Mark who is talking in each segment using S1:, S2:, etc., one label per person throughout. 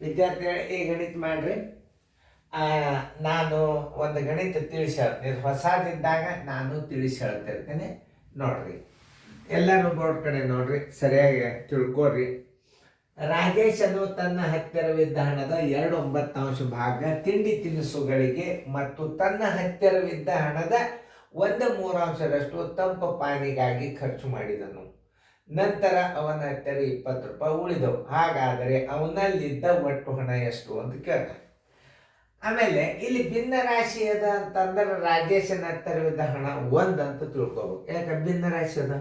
S1: ವಿದ್ಯಾರ್ಥಿಗಳೇ ಈ ಗಣಿತ ಮಾಡ್ರಿ. ನಾನು ಒಂದು ಗಣಿತ ತಿಳಿಸಿ ಹೇಳ್ತೀನಿ. ಹೊಸದಿದ್ದಾಗ ನಾನು ತಿಳಿಸಿ ಹೇಳ್ತಿರ್ತೇನೆ. ನೋಡ್ರಿ, ಎಲ್ಲರೂ ಬೋರ್ಡ್ ಕಡೆ ನೋಡ್ರಿ, ಸರಿಯಾಗಿ ತಿಳ್ಕೊಡ್ರಿ. ರಾಜೇಶನು ತನ್ನ ಹತ್ತಿರವಿದ್ದ ಹಣದ 2/9 ಭಾಗ ತಿಂಡಿ ತಿನಿಸುಗಳಿಗೆ ಮತ್ತು ತನ್ನ ಹತ್ತಿರವಿದ್ದ ಹಣದ 1/3 ತಂಪು ಪಾನಿಗಾಗಿ ಖರ್ಚು ಮಾಡಿದನು. ನಂತರ ಅವನ ಹತ್ತಿರ 20 ರೂಪಾಯಿ ಉಳಿದವು. ಹಾಗಾದರೆ ಅವನಲ್ಲಿದ್ದ ಒಟ್ಟು ಹಣ ಎಷ್ಟು ಅಂತ ಕೇಳ್ತಾನೆ. ಆಮೇಲೆ ಇಲ್ಲಿ ಭಿನ್ನ ರಾಶಿ ಅದ ಅಂತಂದ್ರೆ ರಾಜೇಶನ ಹತ್ತಿರವಿದ್ದ ಹಣ 1 ಅಂತ ತಿಳ್ಕೊಬೇಕು. ಯಾಕೆ ಭಿನ್ನ ರಾಶಿ ಅದ?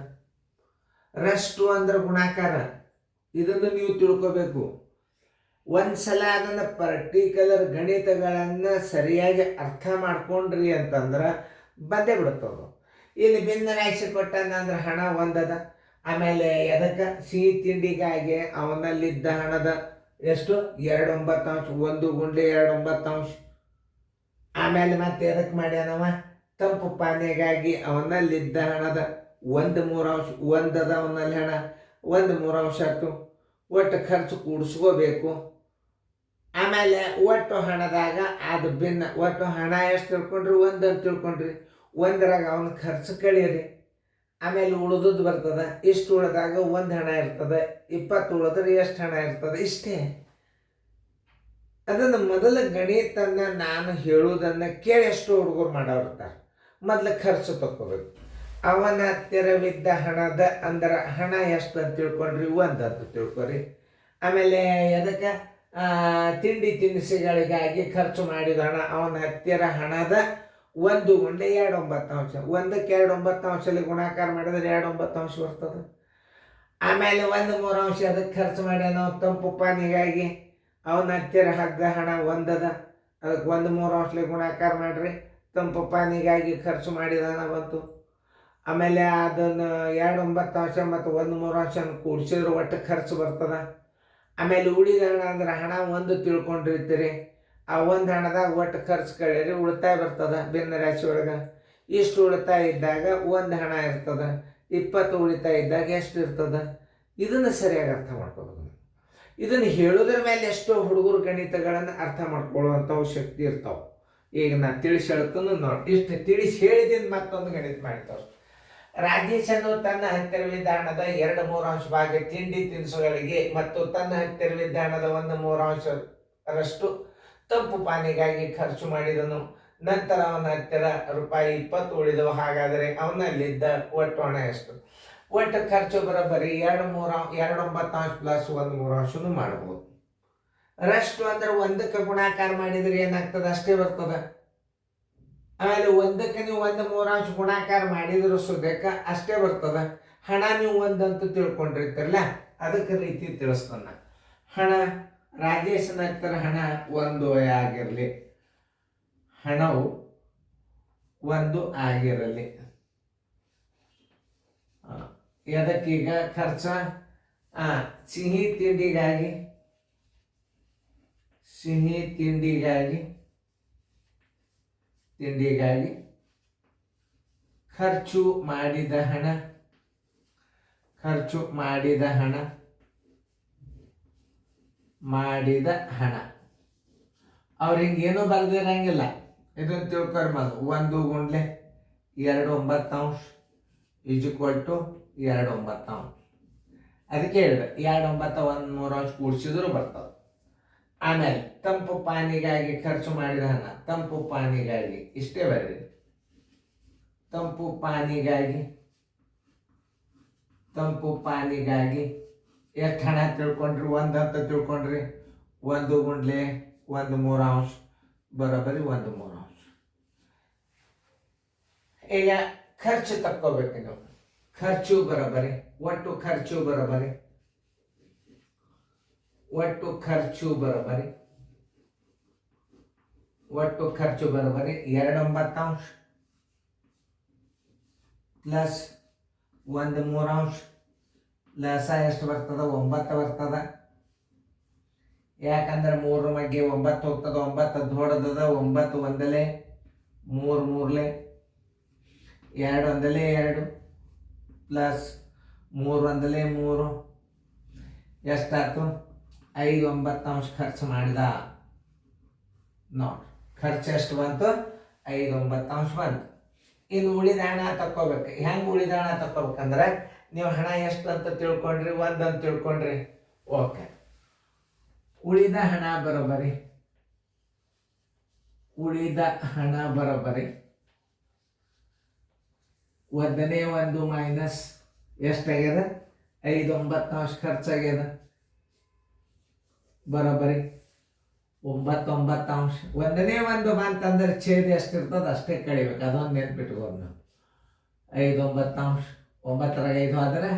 S1: ರಷ್ಟು ಅಂದ್ರೆ ಗುಣಾಕಾರ. ಇದನ್ನು ನೀವು ತಿಳ್ಕೋಬೇಕು. ಒಂದ್ಸಲ ಅದನ್ನ ಪರ್ಟಿಕ್ಯುಲರ್ ಗಣಿತಗಳನ್ನ ಸರಿಯಾಗಿ ಅರ್ಥ ಮಾಡ್ಕೊಂಡ್ರಿ ಅಂತಂದ್ರೆ ಬಂದೇ ಬಿಡುತ್ತದು. ಇಲ್ಲಿ ಭಿನ್ನ ರಾಶಿ ಕೊಟ್ಟಂದ್ರೆ ಹಣ 1 ಅದ. ಆಮೇಲೆ ಎದಕ್ಕೆ ಸಿಹಿ ತಿಂಡಿಗಾಗಿ ಅವನಲ್ಲಿದ್ದ ಹಣದ ಎಷ್ಟು 2/9, 1 ಗುಂಡ್ಲೆ 2/9. ಆಮೇಲೆ ಮತ್ತೆ ಎದಕ್ಕೆ ಮಾಡ್ಯಾನವ? ತಂಪು ಪಾನೀಯಗಾಗಿ ಅವನಲ್ಲಿದ್ದ ಹಣದ 1/3 1 ಅದ ಅವನಲ್ಲಿ ಹಣ, 1/3 ಆಯ್ತು. ಒಟ್ಟು ಖರ್ಚು ಕೂಡಿಸ್ಕೋಬೇಕು. ಆಮೇಲೆ ಒಟ್ಟು ಹಣದಾಗ ಅದು ಭಿನ್ನ. ಒಟ್ಟು ಹಣ ಎಷ್ಟು ತಿಳ್ಕೊಂಡ್ರಿ? 1 ಅಂತ ತಿಳ್ಕೊಂಡ್ರಿ. 1ರಾಗ ಅವನ ಖರ್ಚು ಕಳೀರಿ. ಆಮೇಲೆ ಉಳಿದದ್ದು ಬರ್ತದೆ. ಇಷ್ಟು ಉಳಿದಾಗ 1 ಹಣ ಇರ್ತದೆ. 20 ಉಳಿದ್ರೆ ಎಷ್ಟು ಹಣ ಇರ್ತದೆ? ಇಷ್ಟೇ. ಅದನ್ನು ಮೊದಲ ಗಣಿತನ್ನ ನಾನು ಹೇಳುವುದನ್ನು ಕೇಳಿ ಎಷ್ಟು ಹುಡುಗರು ಮಾಡೋರ್ತಾರೆ. ಮೊದಲು ಖರ್ಚು ತಕ್ಕೋಬೇಕು. ಅವನ ಹತ್ತಿರವಿದ್ದ ಹಣದ ಅಂದ್ರೆ ಹಣ ಎಷ್ಟು ಅಂತ ತಿಳ್ಕೊಂಡ್ರಿ? 1 ಅಂತ ತಿಳ್ಕೊರಿ. ಆಮೇಲೆ ಅದಕ್ಕೆ ತಿಂಡಿ ತಿನಿಸುಗಳಿಗಾಗಿ ಖರ್ಚು ಮಾಡಿದ ಹಣ ಅವನ ಹತ್ತಿರ ಹಣದ 1 ಗುಂಡ್ಲೆ 2/9. 1ಕ್ಕೆ 2/9 ಗುಣಾಕಾರ ಮಾಡಿದ್ರೆ 2/9 ಬರ್ತದೆ. ಆಮೇಲೆ 1/3 ಅದಕ್ಕೆ ಖರ್ಚು ಮಾಡ್ಯಾನ ತಂಪು ಪಾನಿಗಾಗಿ. ಅವನ ಹತ್ತಿರ ಹಗ್ಗ ಹಣ 1 ಅದ. ಅದಕ್ಕೆ 1/3 ಗುಣಾಕಾರ ಮಾಡ್ರಿ. ತಂಪು ಪಾನಿಗಾಗಿ ಖರ್ಚು ಮಾಡಿದಾನ ಬಂತು. ಆಮೇಲೆ ಅದನ್ನು 2/9 ಮತ್ತು 1/3 ಕೂಡಿಸಿದ್ರೆ ಒಟ್ಟು ಖರ್ಚು ಬರ್ತದೆ. ಆಮೇಲೆ ಉಳಿದ ಹಣ ಅಂದ್ರೆ ಹಣ 1 ತಿಳ್ಕೊಂಡಿರ್ತೀರಿ. ಆ 1 ಹಣದಾಗ ಒಟ್ಟು ಖರ್ಚು ಕಳೀರಿ, ಉಳಿತಾಯ ಬರ್ತದೆ ಭಿನ್ನ ರಾಶಿ ಒಳಗೆ. ಇಷ್ಟು ಉಳಿತಾಯ ಇದ್ದಾಗ 1 ಹಣ ಇರ್ತದೆ. 20 ಉಳಿತಾಯ ಇದ್ದಾಗ ಎಷ್ಟು ಇರ್ತದೆ? ಇದನ್ನು ಸರಿಯಾಗಿ ಅರ್ಥ ಮಾಡ್ಕೋಬೇಕು. ಇದನ್ನು ಹೇಳೋದ್ರ ಮೇಲೆ ಎಷ್ಟೋ ಹುಡುಗರು ಗಣಿತಗಳನ್ನು ಅರ್ಥ ಮಾಡ್ಕೊಳ್ಳುವಂಥವು ಶಕ್ತಿ ಇರ್ತಾವೆ. ಈಗ ನಾನು ತಿಳಿಸಿ ಹೇಳ್ತಾನು ನೋಡಿ. ಇಷ್ಟು ತಿಳಿಸಿ ಹೇಳಿದಿಂದ ಮತ್ತೊಂದು ಗಣಿತ ಮಾಡ್ತಾವೆ. ರಾಜೇಶನು ತನ್ನ ಹತ್ತಿರವಿದ್ದ ಹಣದ 2/3 ಭಾಗ ತಿಂಡಿ ತಿನಿಸುಗಳಿಗೆ ಮತ್ತು ತನ್ನ ಹತ್ತಿರವಿದ್ದ ಹಣದ 1/3 ತಂಪು ಪಾನಿಗಾಗಿ ಖರ್ಚು ಮಾಡಿದನು. ನಂತರ ಅವನ ಹತ್ತಿರ ರೂಪಾಯಿ 20 ಉಳಿದವು. ಹಾಗಾದರೆ ಅವನಲ್ಲಿದ್ದ ಒಟ್ಟು ಹಣ ಎಷ್ಟು? ಒಟ್ಟು ಖರ್ಚು ಬರೋಬ್ಬರಿ 2/9 ಪ್ಲಸ್ 1/3 ಮಾಡ್ಬೋದು. ರಷ್ಟು ಅಂದ್ರೆ 1ಕ್ಕೆ ಗುಣಾಕಾರ ಮಾಡಿದ್ರೆ ಏನಾಗ್ತದೆ? ಅಷ್ಟೇ ಬರ್ತದೆ. ಆಮೇಲೆ 1ಕ್ಕೆ ನೀವು 1/3 ಗುಣಾಕಾರ ಮಾಡಿದ್ರು ಸುದಕ್ಕೆ ಅಷ್ಟೇ ಬರ್ತದೆ. ಹಣ ನೀವು 1 ಅಂತ ತಿಳ್ಕೊಂಡಿರ್ತಿರಲ್ಲ, ಅದಕ್ಕೆ ರೀತಿ ತಿಳಿಸ್ತಾನ. ಹಣ ರಾಜೇಶನ ಹತ್ತಿರ ಹಣ 1 ಆಗಿರಲಿ, ಹಣವು 1 ಆಗಿರಲಿ. ಎದಕ್ಕೀಗ ಖರ್ಚ ಸಿಹಿ ತಿಂಡಿಗಾಗಿ ಖರ್ಚು ಮಾಡಿದ ಹಣ ಅವ್ರಿಗೆ ಏನೂ ಬರೆದಿರಂಗಿಲ್ಲ. ಇದನ್ನು ತಿಳ್ಕೊರಿ ಮೊದಲು. 1 ಗುಂಡ್ಲೆ 2/9 = 2/9. ಅದಕ್ಕೆ ಹೇಳಿದೆ 2/9 1/3 ಕೂಡಿಸಿದ್ರು ಬರ್ತದೆ. ಆಮೇಲೆ ತಂಪು ಪಾನಿಗಾಗಿ ಖರ್ಚು ಮಾಡಿದ ಹಣ, ತಂಪು ಪಾನಿಗಾಗಿ ಇಷ್ಟೇ ಬರ್ರಿ. ತಂಪು ಪಾನಿಗಾಗಿ ಎಷ್ಟು ಹಣ ತಿಳ್ಕೊಂಡ್ರಿ? 1 ಅಂತ ತಿಳ್ಕೊಂಡ್ರಿ. 1 ಗುಂಡ್ಲೆ 1/3 ಬರೋಬ್ಬರಿ 1/3. ಈಗ ಖರ್ಚು ತಕ್ಕೋಬೇಕು ನೀವು. ಖರ್ಚು ಬರೋಬ್ಬರಿ ಒಟ್ಟು ಖರ್ಚು ಬರೋಬ್ಬರಿ 2/9 ಪ್ಲಸ್ 1/3 ಲಸ ಎಷ್ಟು ಬರ್ತದ? 9 ಬರ್ತದ. ಯಾಕಂದ್ರೆ 3 ಮಗ್ಗೆ 9 ಹೋಗ್ತದೆ. 9 ದೊಡ್ಡದ. 9 1 3 3 2 1 2 ಪ್ಲಸ್ 3 1 3 ಎಷ್ಟಾಯ್ತು? 5/9 ಖರ್ಚು ಮಾಡಿದ. ನೋಡಿ ಖರ್ಚು ಎಷ್ಟು ಬಂತು? 5/9 ಬಂತು. ಇನ್ನು ಉಳಿದ ಹಣ ತಕ್ಕೋಬೇಕು. ಹೆಂಗೆ ಉಳಿದ ಹಣ ತಕ್ಕೋಬೇಕಂದ್ರೆ ನೀವು ಹಣ ಎಷ್ಟು ಅಂತ ತಿಳ್ಕೊಂಡ್ರಿ, 1 ಅಂತ ತಿಳ್ಕೊಂಡ್ರಿ, ಓಕೆ. ಉಳಿದ ಹಣ ಬರೋಬ್ಬರಿ ಒಂದನೇ ಒಂದು ಮೈನಸ್ ಎಷ್ಟಾಗ್ಯದ? 5/9 ಖರ್ಚಾಗ್ಯದ, ಬರೋಬ್ಬರಿ 9/9. ಒಂದನೇ ಒಂದು ಬಂತಂದ್ರೆ ಛೇದ ಎಷ್ಟಿರ್ತದೆ ಅಷ್ಟೇ ಕಳಿಬೇಕು, ಅದೊಂದು ನೆನ್ಪಿಟ್ಕೊಂಡು ನಾವು. 5/9, 9 5 ಆದರೆ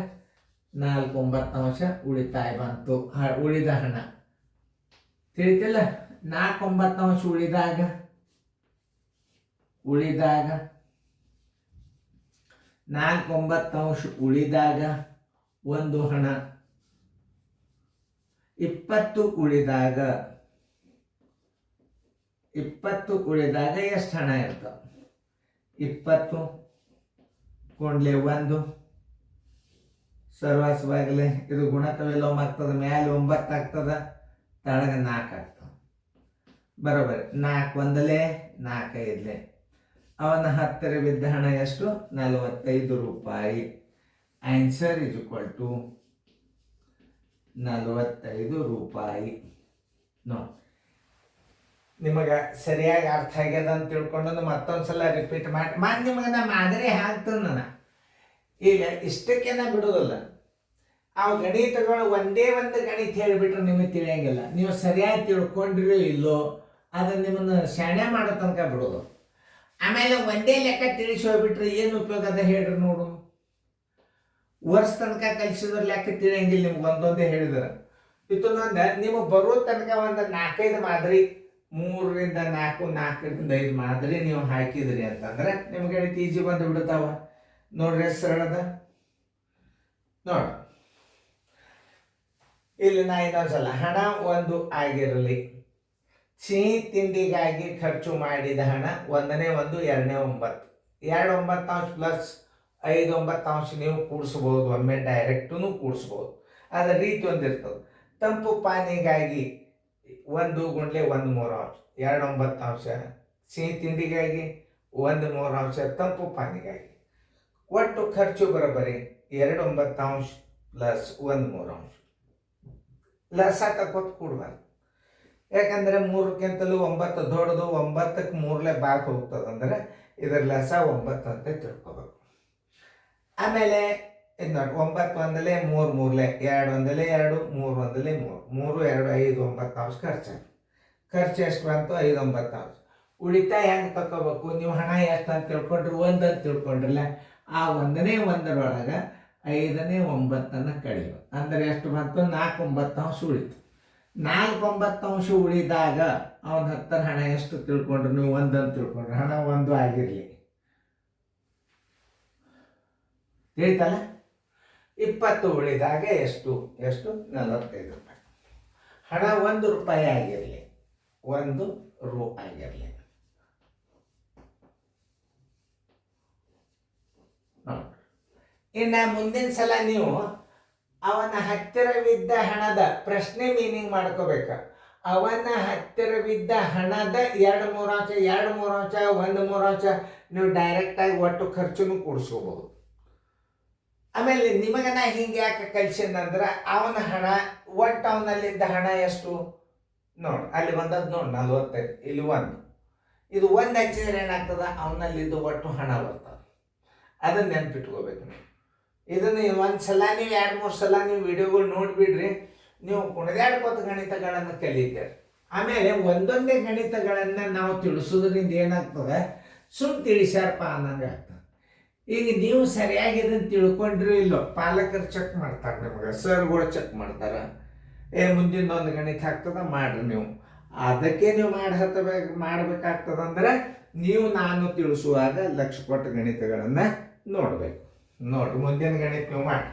S1: 4/9 ಉಳಿತಾಯ ಬಂತು. ಉಳಿದ ಹಣ ತಿಳಿತಿಲ್ಲ? 4/9 ಉಳಿದಾಗ ಒಂದು ಹಣ 20 ಉಳಿದಾಗ ಎಷ್ಟು ಹಣ ಇರ್ತವೆ? 20 ಕೊಂಡ್ಲೆ 1 ಸರ್ವಾಸವಾಗಲೇ ಇದು ಗುಣಕವಿಲೋಮ ಆಗ್ತದೆ. ಮ್ಯಾಲೆ 9 ಆಗ್ತದೆ, ತಳಗ 4 ಆಗ್ತದೆ, ಬರೋಬರಿ. 4 1 4 5 ಅವನ ಹತ್ತಿರ ಬಿದ್ದ ಹಣ ಎಷ್ಟು? 45 ರೂಪಾಯಿ. ಆನ್ಸರ್ ಇಸ್ ಈಕ್ವಲ್ ಟು 45 ರೂಪಾಯಿ. ನೋಡಿ, ನಿಮಗೆ ಸರಿಯಾಗಿ ಅರ್ಥ ಆಗ್ಯದ ಅಂತ ತಿಳ್ಕೊಂಡು ಮತ್ತೊಂದ್ಸಲ ರಿಪೀಟ್ ಮಾಡಿ ನಿಮಗೆ ನಾ ಮಾದರಿ ಹಾಕ್ತೇನೆ ನಾನು. ಈಗ ಇಷ್ಟಕ್ಕೇನ ಬಿಡೋದಿಲ್ಲ. ಅವು ಗಣಿತಗಳು ಒಂದೇ ಒಂದು ಗಣಿತ ಹೇಳಿಬಿಟ್ರೆ ನಿಮಗೆ ತಿಳಿಯಂಗಿಲ್ಲ. ನೀವು ಸರಿಯಾಗಿ ತಿಳ್ಕೊಂಡ್ರಿಯೋ ಇಲ್ಲೋ ಅದನ್ನು ನಿಮ್ಮನ್ನು ಶಾಣೆ ಮಾಡೋ ತನಕ ಬಿಡೋದು. ಆಮೇಲೆ ಒಂದೇ ಲೆಕ್ಕ ತಿಳಿಸಿ ಹೋಗ್ಬಿಟ್ರೆ ಏನು ಉಪಯೋಗ ಅದ ಹೇಳ್ರಿ ನೋಡು. ವರ್ಷ ತನಕ ಕಲಿಸಿದ್ರೆ ಲೆಕ್ಕ ತಿಳಿಯಂಗಿಲ್ಲ ನಿಮ್ಗೆ, ಒಂದೊಂದೇ ಹೇಳಿದ್ರೆ. ಇದನ್ನೊಂದು ನಿಮಗೆ ಬರೋ ತನಕ ಒಂದು 4-5 ಮಾದರಿ, 3ರಿಂದ 4, 4ರಿಂದ 5 ಮಾದರಿ ನೀವು ಹಾಕಿದ್ರಿ ಅಂತಂದ್ರೆ ನಿಮ್ಗೆ ಗಣಿತ ಈಜಿ ಬಂದು ಬಿಡ್ತಾವ. ನೋಡ್ರಿ ಸರಳದ. ನೋಡ ಇಲ್ಲಿ ನಾ ಇನ್ನೊಂದ್ಸಲ ಹಣ 1 ಆಗಿರಲಿ. ಸಿಹಿ ತಿಂಡಿಗಾಗಿ ಖರ್ಚು ಮಾಡಿದ ಹಣ 1ನೇ 1 2ನೇ 9. 2/9 ಪ್ಲಸ್ 5/9 ನೀವು ಕೂಡಿಸ್ಬೋದು, ಒಮ್ಮೆ ಡೈರೆಕ್ಟೂ ಕೂಡಿಸ್ಬೋದು. ಅದರ ರೀತಿ ಒಂದಿರ್ತದೆ. ತಂಪು ಪಾನಿಗಾಗಿ 1 × 1/3 2/9. ಸಿಹಿ ತಿಂಡಿಗಾಗಿ 1/3 ತಂಪು ಪಾನಿಗಾಗಿ. ಒಟ್ಟು ಖರ್ಚು ಬರೋಬ್ಬರಿ 2/9 ಪ್ಲಸ್ 1/3. ಲಸ ತಕ್ಕೊತ್ ಕೂಡಬಾರ್ದು. ಯಾಕಂದರೆ 3ಕ್ಕಿಂತಲೂ 9 ದೊಡ್ಡದು, 9ಕ್ಕೆ 3 ಬಾಗಿ ಹೋಗ್ತದೆ ಅಂದರೆ ಇದರ ಲಸ 9 ಅಂತ ತಿಳ್ಕೊಬೇಕು. ಆಮೇಲೆ ಇದು ನೋಡಿ, 9 1 3 3 2 1 2 3 1 3 3 2 5/9 ಖರ್ಚು ಎಷ್ಟು ಬಂತು? 5/9. ಉಳಿತಾಯ ಹೆಂಗೆ ತಗೋಬೇಕು? ನೀವು ಹಣ ಎಷ್ಟು ಅಂತ ತಿಳ್ಕೊಂಡ್ರಿ, 1 ಅಂತ ತಿಳ್ಕೊಂಡ್ರಲ್ಲ, ಆ 1ನೇ 1ರೊಳಗೆ 5ನೇ 9 ಕಡಿಮೆ ಅಂದರೆ ಎಷ್ಟು ಬಂತು? 4/9 ಉಳಿತು. 4/9 ಉಳಿದಾಗ ಅವನ ಹತ್ತಿರ ಹಣ ಎಷ್ಟು ತಿಳ್ಕೊಂಡ್ರು ನೀವು? 1 ಅಂತ ತಿಳ್ಕೊಂಡ್ರೆ ಹಣ 1 ಆಗಿರಲಿ, ತಿಳಿತಲ್ಲ? 20 ಉಳಿದಾಗ ಎಷ್ಟು? 45 ರೂಪಾಯಿ. ಹಣ 1 ರೂಪಾಯಿ ಆಗಿರಲಿ, 1 ರೂ ಆಗಿರಲಿ. ಇನ್ನು ಮುಂದಿನ ಸಲ ನೀವು ಅವನ ಹತ್ತಿರವಿದ್ದ ಹಣದ ಪ್ರಶ್ನೆ ಮೀನಿಂಗ್ ಮಾಡ್ಕೋಬೇಕ. ಅವನ ಹತ್ತಿರವಿದ್ದ ಹಣದ 2/3 ಅಂಶ 1/3 ಅಂಶ ನೀವು ಡೈರೆಕ್ಟಾಗಿ ಒಟ್ಟು ಖರ್ಚುನು ಕೂಡಿಸ್ಕೋಬಹುದು. ಆಮೇಲೆ ನಿಮಗೆ ನಾ ಹಿಂಗೆ ಯಾಕೆ ಕಲಿಸಿದಂದ್ರೆ ಅವನ ಹಣ ಒಟ್ಟು ಅವನಲ್ಲಿದ್ದ ಹಣ ಎಷ್ಟು ನೋಡಿ, ಅಲ್ಲಿ ಬಂದದ್ದು ನೋಡಿ 45, ಇಲ್ಲಿ 1. ಇದು 1 ಹಚ್ಚಿದ್ರೆ ಏನಾಗ್ತದ? ಅವನಲ್ಲಿದ್ದು ಒಟ್ಟು ಹಣ ಬರ್ತದೆ. ಅದನ್ನ ನೆನ್ಪಿಟ್ಕೋಬೇಕು ನೀವು. ಇದನ್ನು ಒಂದು ಸಲ ನೀವು 2-3 ಸಲ ನೀವು ವಿಡಿಯೋಗಳು ನೋಡಿಬಿಡ್ರಿ, ನೀವು ಕುಣಿದಾಡ್ಕೋತ ಗಣಿತಗಳನ್ನು ಕಲಿತೀರಿ. ಆಮೇಲೆ ಒಂದೊಂದೇ ಗಣಿತಗಳನ್ನು ನಾವು ತಿಳಿಸೋದ್ರಿಂದ ಏನಾಗ್ತದೆ? ತಿಳಿಸ್ಯಾರಪ್ಪ ಅನ್ನಂಗೆ ಆಗ್ತದೆ. ಈಗ ನೀವು ಸರಿಯಾಗಿ ಇದನ್ನು ತಿಳ್ಕೊಂಡ್ರಿ ಇಲ್ಲೋ, ಪಾಲಕರು ಚೆಕ್ ಮಾಡ್ತಾರೆ, ನಿಮಗೆ ಸರ್ಗಳು ಚೆಕ್ ಮಾಡ್ತಾರೆ. ಮುಂದಿನ ಒಂದು ಗಣಿತ ಆಗ್ತದೆ ಮಾಡ್ರಿ ನೀವು. ಅದಕ್ಕೆ ನೀವು ಮಾಡಬೇಕಾಗ್ತದಂದ್ರೆ ನೀವು ನಾನು ತಿಳಿಸುವಾಗ ಲಕ್ಷ ಕೊಟ್ಟ ಗಣಿತಗಳನ್ನು ನೋಡಬೇಕು. ನೋಡ್ರಿ ಮುಂದಿನ ಗಣಿತ ನೀವು ಮಾಡಿ.